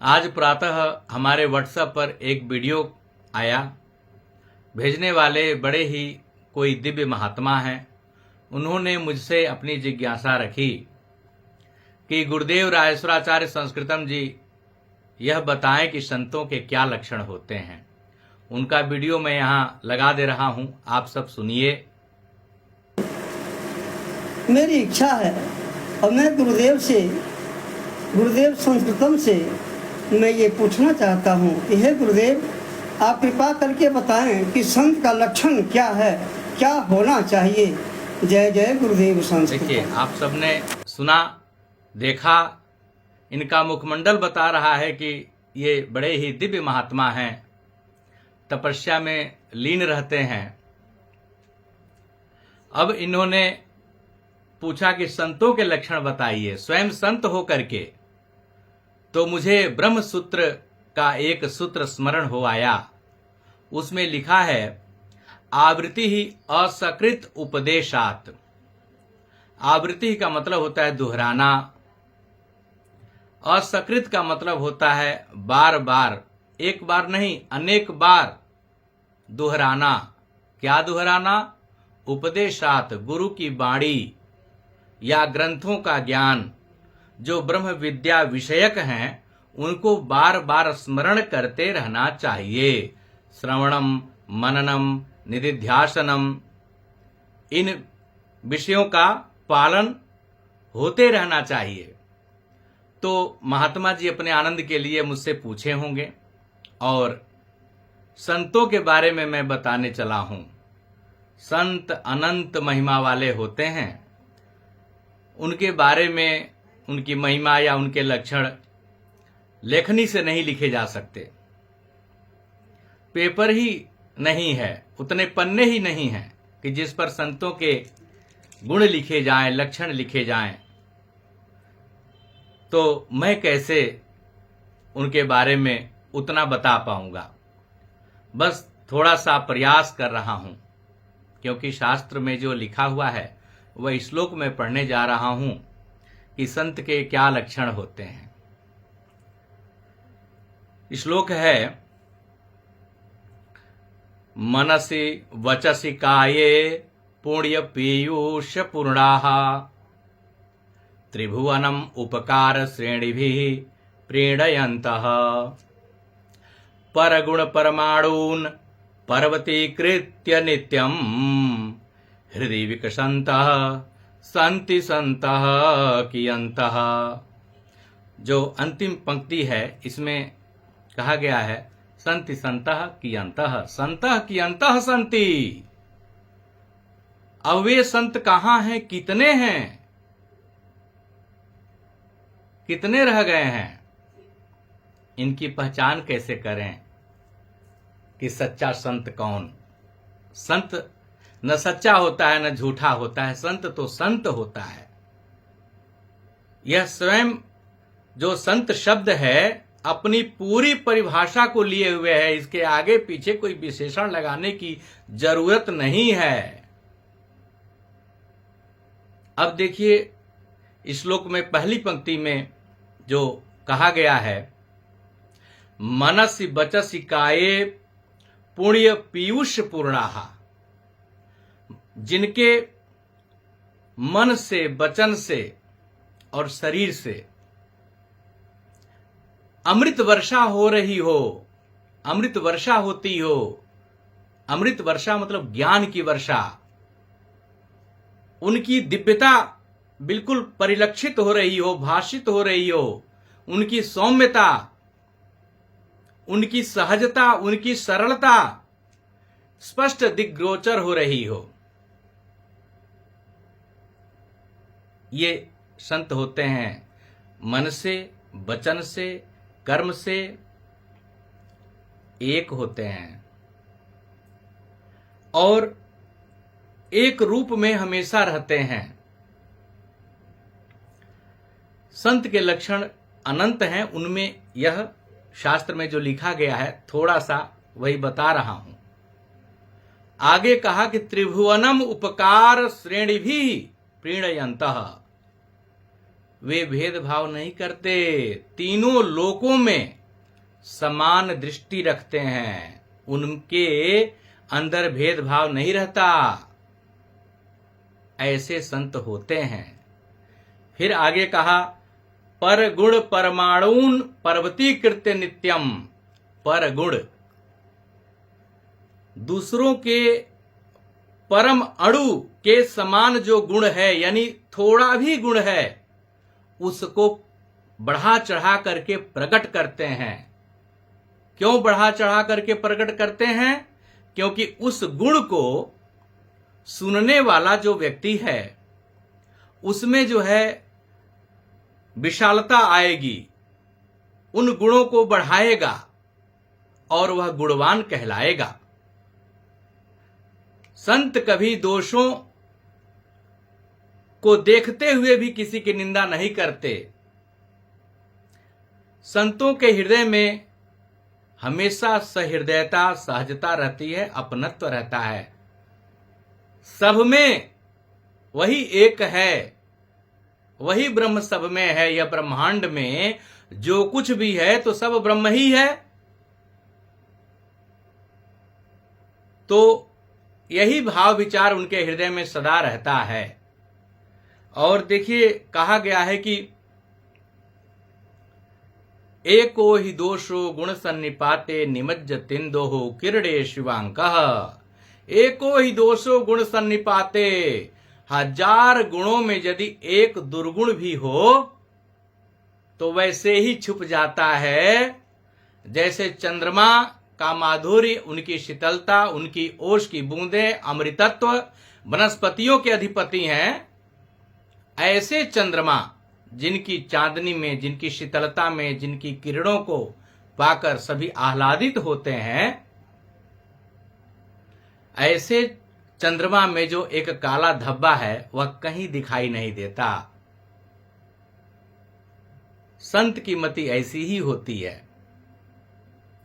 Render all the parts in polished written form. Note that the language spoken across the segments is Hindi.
आज प्रातः हमारे व्हाट्सएप पर एक वीडियो आया। भेजने वाले बड़े ही कोई दिव्य महात्मा हैं। उन्होंने मुझसे अपनी जिज्ञासा रखी कि गुरुदेव राजेश्वराचार्य संस्कृतम जी यह बताएं कि संतों के क्या लक्षण होते हैं। उनका वीडियो मैं यहाँ लगा दे रहा हूँ, आप सब सुनिए। मेरी इच्छा है और मैं गुरुदेव संस्कृतम से मैं ये पूछना चाहता हूँ कि हे गुरुदेव, आप कृपा करके बताएं कि संत का लक्षण क्या है, क्या होना चाहिए। जय जय गुरुदेव संस्कृतम। देखिए, आप सबने सुना, देखा, इनका मुखमंडल बता रहा है कि ये बड़े ही दिव्य महात्मा हैं, तपस्या में लीन रहते हैं। अब इन्होंने पूछा कि संतों के लक्षण बताइए, स्वयं संत हो करके। तो मुझे ब्रह्म सूत्र का एक सूत्र स्मरण हो आया। उसमें लिखा है, आवृत्ति ही असकृत उपदेशात। आवृत्ति का मतलब होता है दोहराना, असकृत का मतलब होता है बार बार, एक बार नहीं अनेक बार दोहराना। क्या दोहराना? उपदेशात, गुरु की वाणी या ग्रंथों का ज्ञान जो ब्रह्म विद्या विषयक हैं उनको बार बार स्मरण करते रहना चाहिए। श्रवणम, मननम, निधिध्यासनम, इन विषयों का पालन होते रहना चाहिए। तो महात्मा जी अपने आनंद के लिए मुझसे पूछे होंगे और संतों के बारे में मैं बताने चला हूं। संत अनंत महिमा वाले होते हैं। उनके बारे में, उनकी महिमा या उनके लक्षण लेखनी से नहीं लिखे जा सकते। पेपर ही नहीं है, उतने पन्ने ही नहीं हैं कि जिस पर संतों के गुण लिखे जाएं, लक्षण लिखे जाएं। तो मैं कैसे उनके बारे में उतना बता पाऊंगा। बस थोड़ा सा प्रयास कर रहा हूं, क्योंकि शास्त्र में जो लिखा हुआ है वह श्लोक में पढ़ने जा रहा हूं कि संत के क्या लक्षण होते हैं। श्लोक है, मनसि वचसि काये पुण्य पीयूष पूर्णाः त्रिभुवनम उपकार श्रेणिभिः प्रीणयन्तः परगुण परमाणून् पर्वतीकृत्य नित्यं हृदि विकसन्तः संति संतः कियन्तः। जो अंतिम पंक्ति है इसमें कहा गया है, संति संतः कियन्तः, संतः कियन्तः संति। अब वे संत कहां हैं, कितने हैं, कितने रह गए हैं, इनकी पहचान कैसे करें कि सच्चा संत कौन। संत न सच्चा होता है न झूठा होता है, संत तो संत होता है। यह स्वयं जो संत शब्द है अपनी पूरी परिभाषा को लिए हुए है, इसके आगे पीछे कोई विशेषण लगाने की जरूरत नहीं है। अब देखिए श्लोक में पहली पंक्ति में जो कहा गया है, मनसि वचसि काये पुण्य पीयूष पूर्णाः। जिनके मन से, वचन से और शरीर से अमृत वर्षा हो रही हो, अमृत वर्षा होती हो। अमृत वर्षा मतलब ज्ञान की वर्षा। उनकी दिव्यता बिल्कुल परिलक्षित हो रही हो, भाषित हो रही हो। उनकी सौम्यता, उनकी सहजता, उनकी सरलता स्पष्ट दिग्गोचर हो रही हो। ये संत होते हैं मन से, वचन से, कर्म से एक होते हैं और एक रूप में हमेशा रहते हैं। संत के लक्षण अनंत हैं, उनमें यह शास्त्र में जो लिखा गया है थोड़ा सा वही बता रहा हूं। आगे कहा कि त्रिभुवनम उपकार श्रेणिभिः प्रीणयन्तः। वे भेदभाव नहीं करते, तीनों लोकों में समान दृष्टि रखते हैं, उनके अंदर भेदभाव नहीं रहता। ऐसे संत होते हैं। फिर आगे कहा, पर गुण परमाणुन पर्वतीकृत्य नित्यम। पर गुण दूसरों के परम अणु के समान जो गुण है, यानी थोड़ा भी गुण है, उसको बढ़ा चढ़ा करके प्रकट करते हैं। क्यों बढ़ा चढ़ा करके प्रकट करते हैं? क्योंकि उस गुण को सुनने वाला जो व्यक्ति है उसमें जो है विशालता आएगी, उन गुणों को बढ़ाएगा और वह गुणवान कहलाएगा। संत कभी दोषों को देखते हुए भी किसी की निंदा नहीं करते। संतों के हृदय में हमेशा सहृदयता, सहजता रहती है, अपनत्व रहता है। सब में वही एक है, वही ब्रह्म सब में है। यह ब्रह्मांड में जो कुछ भी है तो सब ब्रह्म ही है। तो यही भाव विचार उनके हृदय में सदा रहता है। और देखिए, कहा गया है कि एको ही दोषो गुण सन्निपाते निमज्जतिंदोः किरणे शिवांकः। एको ही दोषो गुण सन्निपाते, 1000 गुणों में यदि एक दुर्गुण भी हो तो वैसे ही छुप जाता है। जैसे चंद्रमा का माधुर्य, उनकी शीतलता, उनकी ओश की बूंदें, अमृतत्व, वनस्पतियों के अधिपति हैं, ऐसे चंद्रमा जिनकी चांदनी में, जिनकी शीतलता में, जिनकी किरणों को पाकर सभी आह्लादित होते हैं, ऐसे चंद्रमा में जो एक काला धब्बा है वह कहीं दिखाई नहीं देता। संत की मति ऐसी ही होती है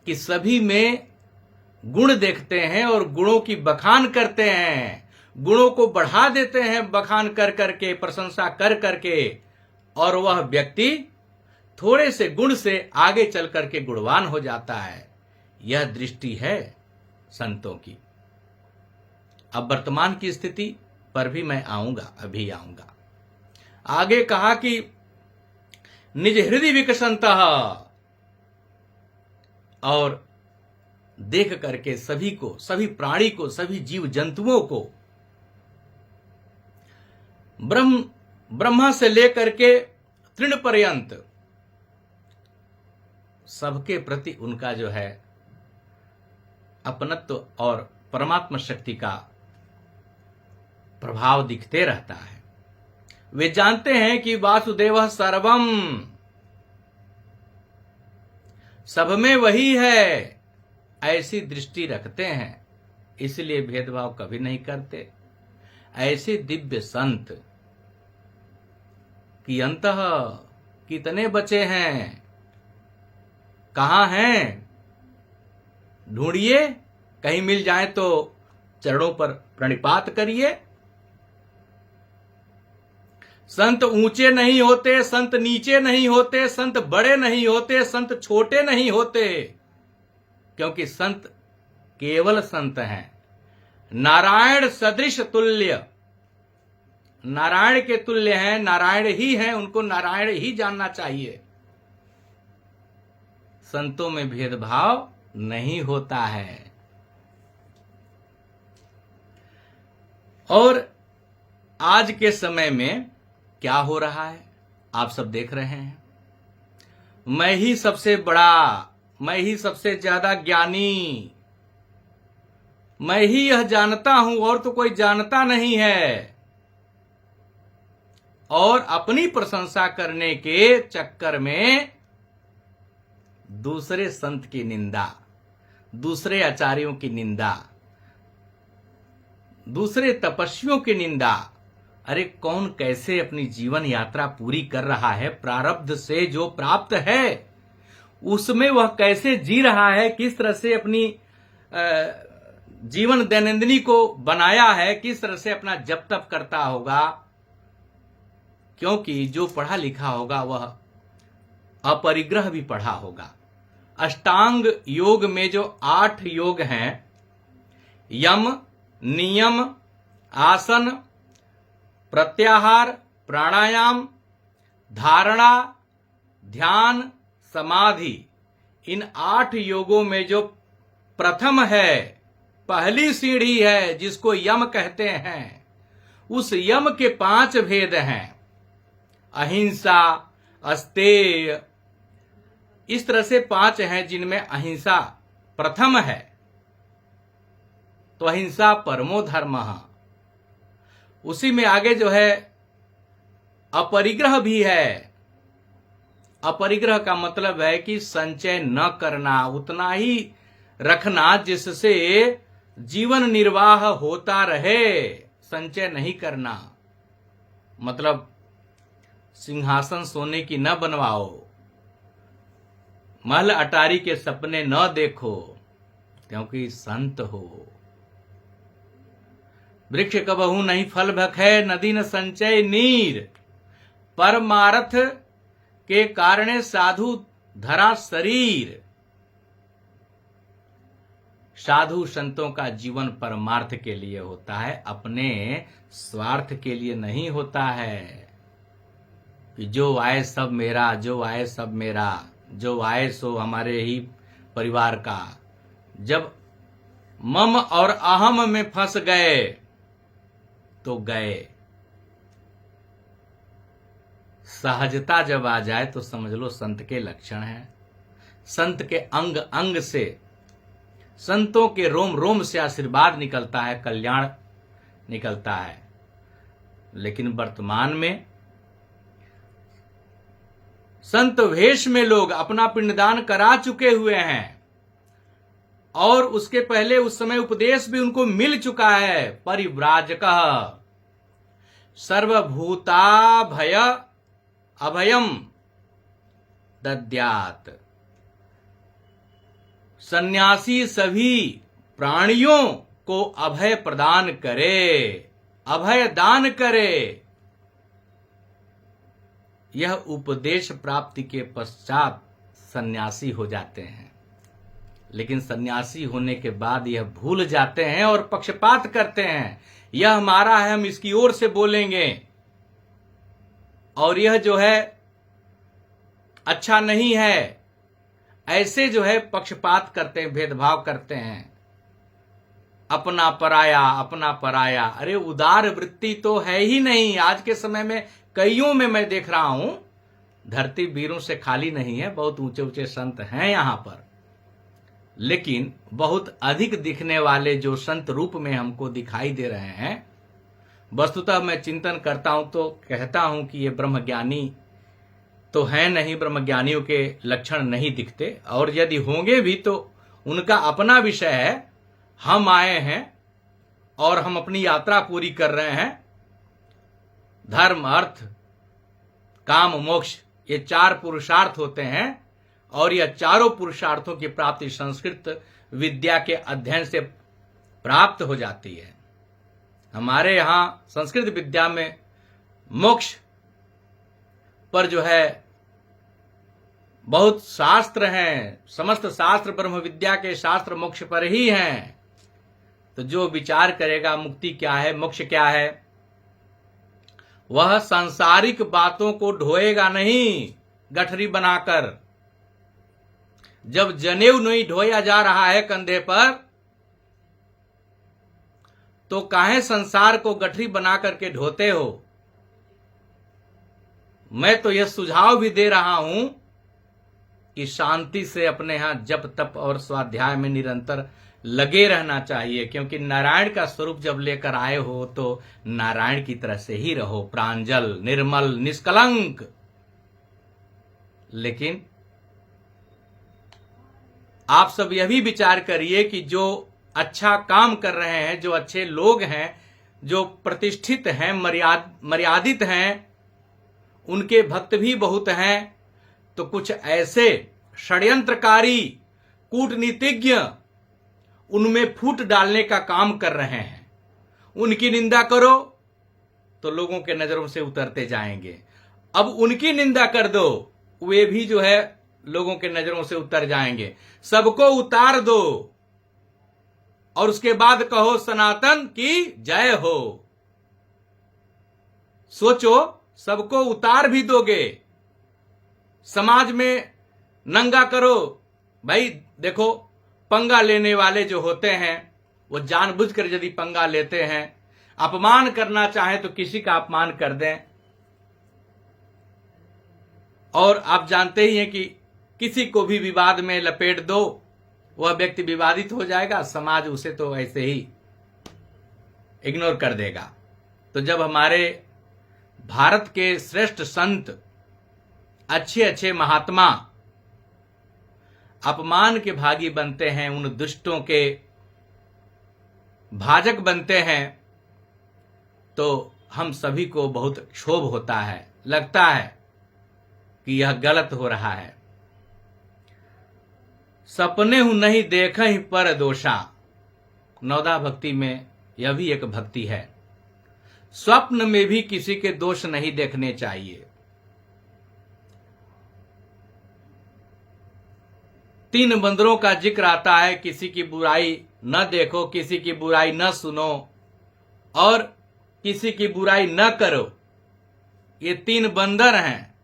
कि सभी में गुण देखते हैं और गुणों की बखान करते हैं, गुणों को बढ़ा देते हैं बखान कर करके, प्रशंसा कर करके, और वह व्यक्ति थोड़े से गुण से आगे चल करके गुणवान हो जाता है। यह दृष्टि है संतों की। अब वर्तमान की स्थिति पर भी मैं आऊंगा, अभी आऊंगा। आगे कहा कि निज हृदय विकसंतः, और देख करके सभी को, सभी प्राणी को, सभी जीव जंतुओं को, ब्रह्मा से लेकर के तृण पर्यंत सबके प्रति उनका जो है अपनत्व और परमात्मा शक्ति का प्रभाव दिखते रहता है। वे जानते हैं कि वासुदेवः सर्वम, सब में वही है, ऐसी दृष्टि रखते हैं, इसलिए भेदभाव कभी नहीं करते। ऐसे दिव्य संत कि अंतः कितने बचे हैं, कहां हैं? ढूंढिए, कहीं मिल जाए तो चरणों पर प्रणिपात करिए। संत ऊंचे नहीं होते, संत नीचे नहीं होते, संत बड़े नहीं होते, संत छोटे नहीं होते, क्योंकि संत केवल संत हैं। नारायण सदृश तुल्य, नारायण के तुल्य हैं, नारायण ही हैं, उनको नारायण ही जानना चाहिए। संतों में भेदभाव नहीं होता है। और आज के समय में क्या हो रहा है आप सब देख रहे हैं। मैं ही सबसे बड़ा, मैं ही सबसे ज्यादा ज्ञानी, मैं ही यह जानता हूं और तो कोई जानता नहीं है। और अपनी प्रशंसा करने के चक्कर में दूसरे संत की निंदा, दूसरे आचार्यों की निंदा, दूसरे तपस्वियों की निंदा। अरे कौन कैसे अपनी जीवन यात्रा पूरी कर रहा है, प्रारब्ध से जो प्राप्त है उसमें वह कैसे जी रहा है, किस तरह से अपनी जीवन दैनंदिनी को बनाया है, किस तरह से अपना जप तप करता होगा, क्योंकि जो पढ़ा लिखा होगा वह अपरिग्रह भी पढ़ा होगा। अष्टांग योग में जो 8 योग हैं, यम, नियम, आसन, प्रत्याहार, प्राणायाम, धारणा, ध्यान, समाधि, इन 8 योगों में जो प्रथम है, पहली सीढ़ी है जिसको यम कहते हैं, उस यम के 5 भेद हैं। अहिंसा, अस्तेय, इस तरह से 5 हैं जिनमें अहिंसा प्रथम है। तो अहिंसा परमो धर्मः। उसी में आगे जो है अपरिग्रह भी है। अपरिग्रह का मतलब है कि संचय न करना, उतना ही रखना जिससे जीवन निर्वाह होता रहे, संचय नहीं करना। मतलब सिंहासन सोने की न बनवाओ, महल अटारी के सपने न देखो, क्योंकि संत हो। वृक्ष कबहू नहीं फल भखै, नदी न संचय नीर, परमार्थ के कारणे साधु धरा शरीर। साधु संतों का जीवन परमार्थ के लिए होता है, अपने स्वार्थ के लिए नहीं होता है कि जो आए सब मेरा, जो आए सब मेरा, जो आए सो हमारे ही परिवार का। जब मम और अहम में फंस गए तो गए। सहजता जब आ जाए तो समझ लो संत के लक्षण हैं। संत के अंग अंग से, संतों के रोम रोम से आशीर्वाद निकलता है, कल्याण निकलता है। लेकिन वर्तमान में संत वेश में लोग अपना पिंडदान करा चुके हुए हैं और उसके पहले उस समय उपदेश भी उनको मिल चुका है। परिव्राजकः सर्वभूताभय अभयम दद्यात्। सन्यासी सभी प्राणियों को अभय प्रदान करे, अभय दान करे। यह उपदेश प्राप्ति के पश्चात सन्यासी हो जाते हैं। लेकिन सन्यासी होने के बाद यह भूल जाते हैं और पक्षपात करते हैं। यह हमारा है, हम इसकी ओर से बोलेंगे, और यह जो है अच्छा नहीं है, ऐसे जो है पक्षपात करते हैं, भेदभाव करते हैं। अपना पराया, अपना पराया। अरे उदार वृत्ति तो है ही नहीं। आज के समय में कईयों में मैं देख रहा हूं, धरती वीरों से खाली नहीं है। बहुत ऊंचे ऊंचे संत हैं यहां पर, लेकिन बहुत अधिक दिखने वाले जो संत रूप में हमको दिखाई दे रहे हैं, वस्तुतः मैं चिंतन करता हूं तो कहता हूं कि ये ब्रह्मज्ञानी तो है नहीं, ब्रह्मज्ञानियों के लक्षण नहीं दिखते। और यदि होंगे भी तो उनका अपना विषय है। हम आए हैं और हम अपनी यात्रा पूरी कर रहे हैं। धर्म, अर्थ, काम, मोक्ष, ये 4 पुरुषार्थ होते हैं और यह चारों पुरुषार्थों की प्राप्ति संस्कृत विद्या के अध्ययन से प्राप्त हो जाती है। हमारे यहां संस्कृत विद्या में मोक्ष पर जो है बहुत शास्त्र हैं। समस्त शास्त्र ब्रह्म विद्या के शास्त्र मोक्ष पर ही हैं। तो जो विचार करेगा मुक्ति क्या है, मोक्ष क्या है, वह सांसारिक बातों को ढोएगा नहीं गठरी बनाकर। जब जनेऊ नहीं ढोया जा रहा है कंधे पर, तो काहे संसार को गठरी बना करके ढोते हो। मैं तो यह सुझाव भी दे रहा हूं कि शांति से अपने यहां जप तप और स्वाध्याय में निरंतर लगे रहना चाहिए, क्योंकि नारायण का स्वरूप जब लेकर आए हो तो नारायण की तरह से ही रहो, प्रांजल, निर्मल, निष्कलंक। लेकिन आप सब यह भी विचार करिए कि जो अच्छा काम कर रहे हैं, जो अच्छे लोग हैं, जो प्रतिष्ठित हैं, मर्यादित हैं, उनके भक्त भी बहुत हैं। तो कुछ ऐसे षड्यंत्रकारी कूटनीतिज्ञ उनमें फूट डालने का काम कर रहे हैं। उनकी निंदा करो तो लोगों के नजरों से उतरते जाएंगे। अब उनकी निंदा कर दो, वे भी जो है लोगों के नजरों से उतर जाएंगे। सबको उतार दो और उसके बाद कहो सनातन की जय हो। सोचो, सबको उतार भी दोगे, समाज में नंगा करो। भाई देखो, पंगा लेने वाले जो होते हैं वो जानबूझकर यदि पंगा लेते हैं, अपमान करना चाहे तो किसी का अपमान कर दें, और आप जानते ही हैं कि किसी को भी विवाद में लपेट दो, वह व्यक्ति विवादित हो जाएगा, समाज उसे तो ऐसे ही इग्नोर कर देगा। तो जब हमारे भारत के श्रेष्ठ संत, अच्छे अच्छे महात्मा अपमान के भागी बनते हैं, उन दुष्टों के भाजक बनते हैं, तो हम सभी को बहुत क्षोभ होता है, लगता है कि यह गलत हो रहा है। सपने हूं नहीं देखे ही पर दोषा, नवदा भक्ति में यह भी एक भक्ति है। स्वप्न में भी किसी के दोष नहीं देखने चाहिए। 3 बंदरों का जिक्र आता है, किसी की बुराई न देखो, किसी की बुराई न सुनो और किसी की बुराई न करो। ये 3 बंदर हैं।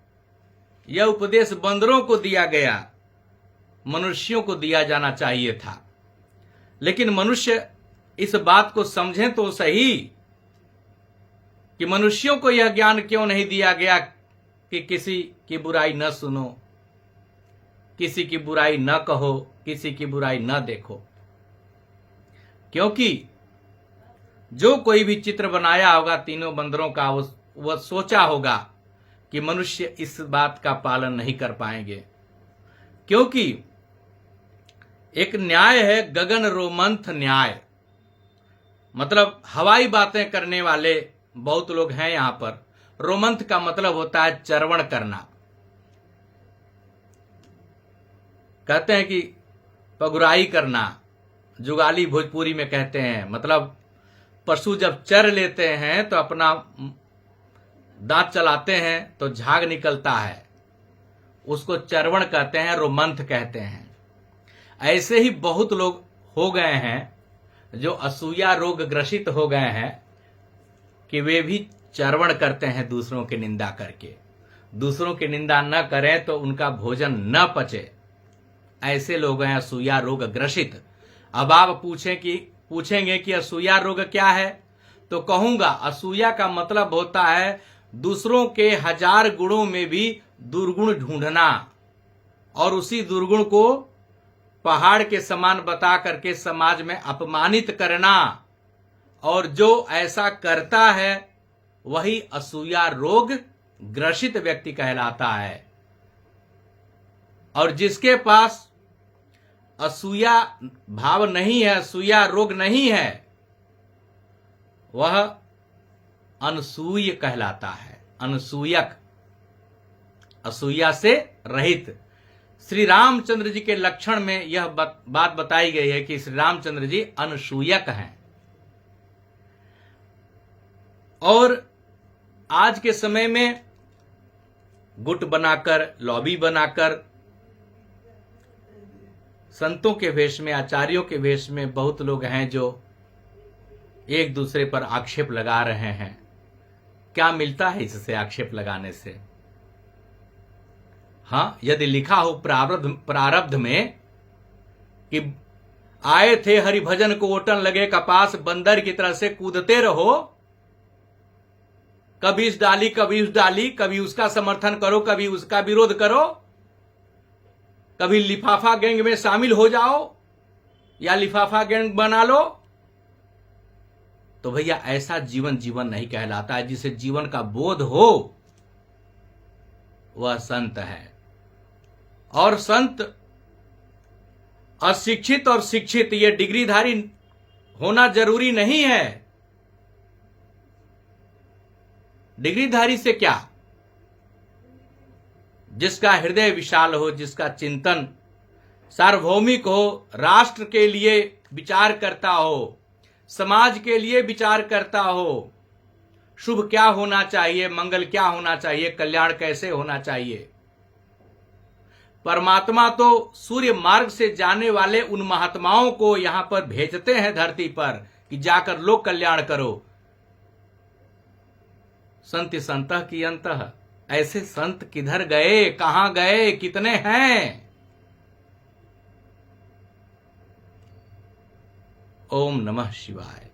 यह उपदेश बंदरों को दिया गया, मनुष्यों को दिया जाना चाहिए था। लेकिन मनुष्य इस बात को समझें तो सही कि मनुष्यों को यह ज्ञान क्यों नहीं दिया गया कि किसी की बुराई न सुनो, किसी की बुराई न कहो, किसी की बुराई न देखो। क्योंकि जो कोई भी चित्र बनाया होगा 3 बंदरों का, वह सोचा होगा कि मनुष्य इस बात का पालन नहीं कर पाएंगे। क्योंकि एक न्याय है गगन रोमंथ न्याय, मतलब हवाई बातें करने वाले बहुत लोग हैं यहां पर। रोमंथ का मतलब होता है चरवण करना। कहते हैं कि पगुराई करना, जुगाली भोजपुरी में कहते हैं। मतलब पशु जब चर लेते हैं तो अपना दांत चलाते हैं तो झाग निकलता है, उसको चरवण कहते हैं, रोमंथ कहते हैं। ऐसे ही बहुत लोग हो गए हैं जो असूया रोग ग्रसित हो गए हैं कि वे भी चरवण करते हैं दूसरों की निंदा करके। दूसरों की निंदा न करें तो उनका भोजन न पचे। ऐसे लोग हैं असूया रोग ग्रसित। अब आप पूछेंगे कि असूया रोग क्या है, तो कहूंगा असूया का मतलब होता है दूसरों के 1000 गुणों में भी दुर्गुण ढूंढना और उसी दुर्गुण को पहाड़ के समान बता करके समाज में अपमानित करना। और जो ऐसा करता है वही असूया रोग ग्रसित व्यक्ति कहलाता है। और जिसके पास असूया भाव नहीं है, असूया रोग नहीं है, वह अनसूय कहलाता है, अनसूयक, असूया से रहित। श्री रामचंद्र जी के लक्षण में यह बात बताई गई है कि श्री रामचंद्र जी अनसूयक हैं। और आज के समय में गुट बनाकर, लॉबी बनाकर, संतों के वेश में, आचार्यों के वेश में बहुत लोग हैं जो एक दूसरे पर आक्षेप लगा रहे हैं। क्या मिलता है इससे आक्षेप लगाने से? हाँ, यदि लिखा हो प्रारब्ध में कि आए थे हरिभजन को ओटन लगे कपास, बंदर की तरह से कूदते रहो, कभी इस डाली कभी उस डाली, कभी उसका समर्थन करो कभी उसका विरोध करो, कभी लिफाफा गैंग में शामिल हो जाओ या लिफाफा गैंग बना लो। तो भैया ऐसा जीवन जीवन नहीं कहलाता है। जिसे जीवन का बोध हो वह संत है। और संत अशिक्षित और शिक्षित ये डिग्रीधारी होना जरूरी नहीं है। डिग्रीधारी से क्या? जिसका हृदय विशाल हो, जिसका चिंतन सार्वभौमिक हो, राष्ट्र के लिए विचार करता हो, समाज के लिए विचार करता हो, शुभ क्या होना चाहिए, मंगल क्या होना चाहिए, कल्याण कैसे होना चाहिए। परमात्मा तो सूर्य मार्ग से जाने वाले उन महात्माओं को यहां पर भेजते हैं धरती पर कि जाकर लोक कल्याण करो। संत संतः की अंतः, ऐसे संत किधर गए, कहां गए, कितने हैं। ओम नमः शिवाय।